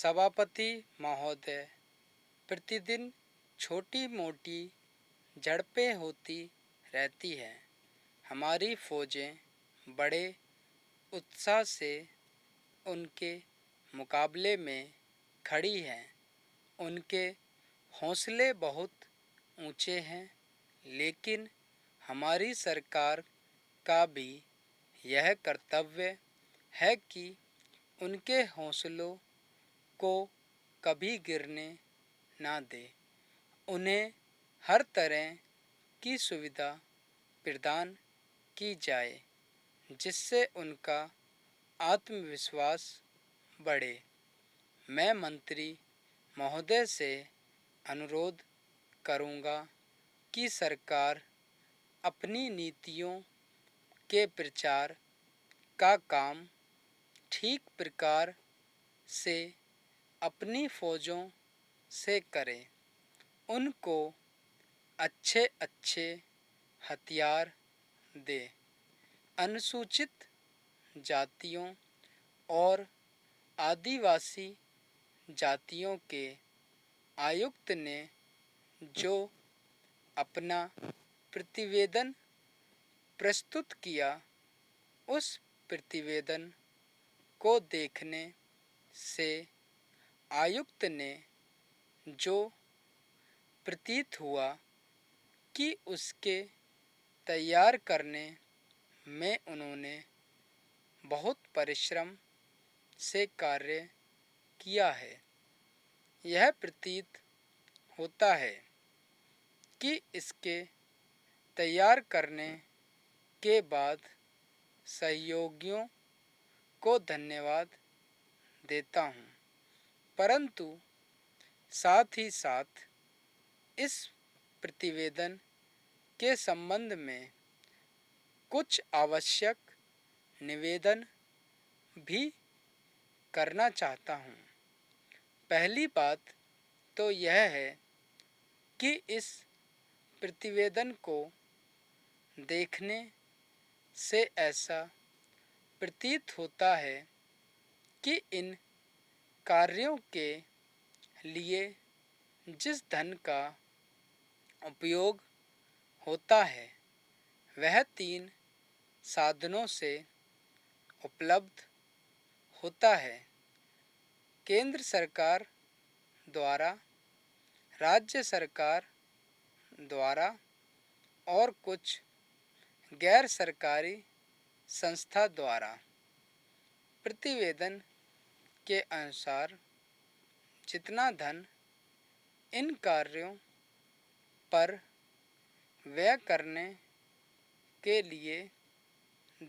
सभापति महोदय, प्रतिदिन छोटी मोटी झड़पें होती रहती हैं। हमारी फौजें बड़े उत्साह से उनके मुकाबले में खड़ी हैं। उनके हौसले बहुत ऊंचे हैं, लेकिन हमारी सरकार का भी यह कर्तव्य है कि उनके हौसलों को कभी गिरने ना दे। उन्हें हर तरह की सुविधा प्रदान की जाए, जिससे उनका आत्मविश्वास बढ़े। मैं मंत्री महोदय से अनुरोध करूंगा कि सरकार अपनी नीतियों के प्रचार का काम ठीक प्रकार से अपनी फौजों से करे। उनको अच्छे अच्छे हथियार दे। अनुसूचित जातियों और आदिवासी जातियों के आयुक्त ने जो अपना प्रतिवेदन प्रस्तुत किया, उस प्रतिवेदन को देखने से आयुक्त ने जो प्रतीत हुआ कि उसके तैयार करने में उन्होंने बहुत परिश्रम से कार्य किया है। यह प्रतीत होता है कि इसके तैयार करने के बाद सहयोगियों को धन्यवाद देता हूँ, परंतु साथ ही साथ इस प्रतिवेदन के संबंध में कुछ आवश्यक निवेदन भी करना चाहता हूँ। पहली बात तो यह है कि इस प्रतिवेदन को देखने से ऐसा प्रतीत होता है कि इन कार्यों के लिए जिस धन का उपयोग होता है, वह 3 साधनों से उपलब्ध होता है। केंद्र सरकार द्वारा, राज्य सरकार द्वारा और कुछ गैर सरकारी संस्था द्वारा। प्रतिवेदन के अनुसार जितना धन इन कार्यों पर व्यय करने के लिए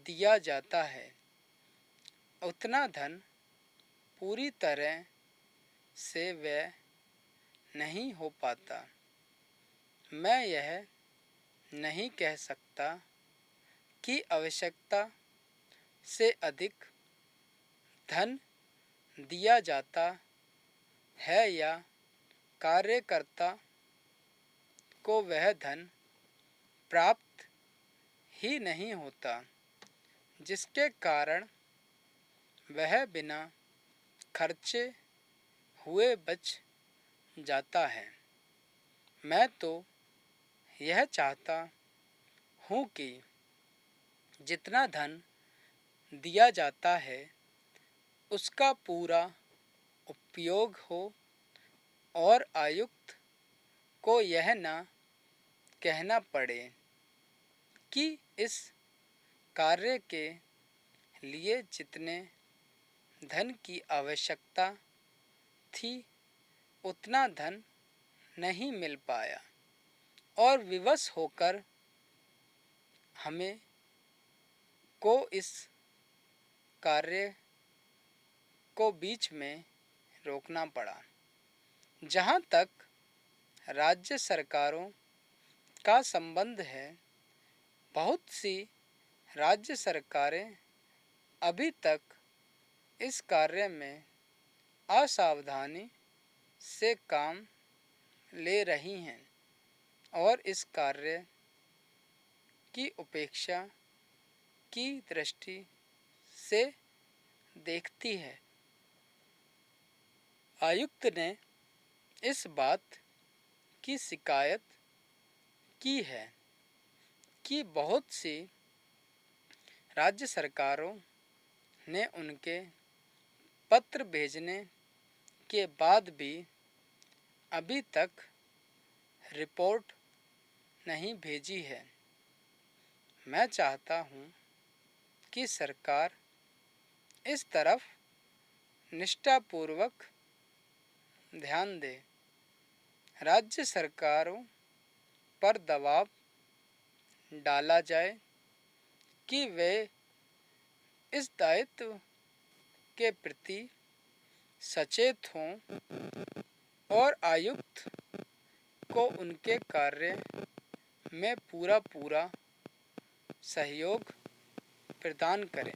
दिया जाता है, उतना धन पूरी तरह से व्यय नहीं हो पाता। मैं यह नहीं कह सकता कि आवश्यकता से अधिक धन दिया जाता है या कार्यकर्ता को वह धन प्राप्त ही नहीं होता, जिसके कारण वह बिना खर्चे हुए बच जाता है। मैं तो यह चाहता हूँ कि जितना धन दिया जाता है उसका पूरा उपयोग हो और आयुक्त को यह ना कहना पड़े कि इस कार्य के लिए जितने धन की आवश्यकता थी उतना धन नहीं मिल पाया और विवश होकर हमें को इस कार्य को बीच में रोकना पड़ा। जहाँ तक राज्य सरकारों का संबंध है, बहुत सी राज्य सरकारें अभी तक इस कार्य में असावधानी से काम ले रही हैं और इस कार्य की उपेक्षा की दृष्टि से देखती है। आयुक्त ने इस बात की शिकायत की है कि बहुत सी राज्य सरकारों ने उनके पत्र भेजने के बाद भी अभी तक रिपोर्ट नहीं भेजी है। मैं चाहता हूँ कि सरकार इस तरफ निष्ठापूर्वक ध्यान दे, राज्य सरकारों पर दबाव डाला जाए कि वे इस दायित्व के प्रति सचेत हों और आयुक्त को उनके कार्य में पूरा सहयोग प्रदान करें।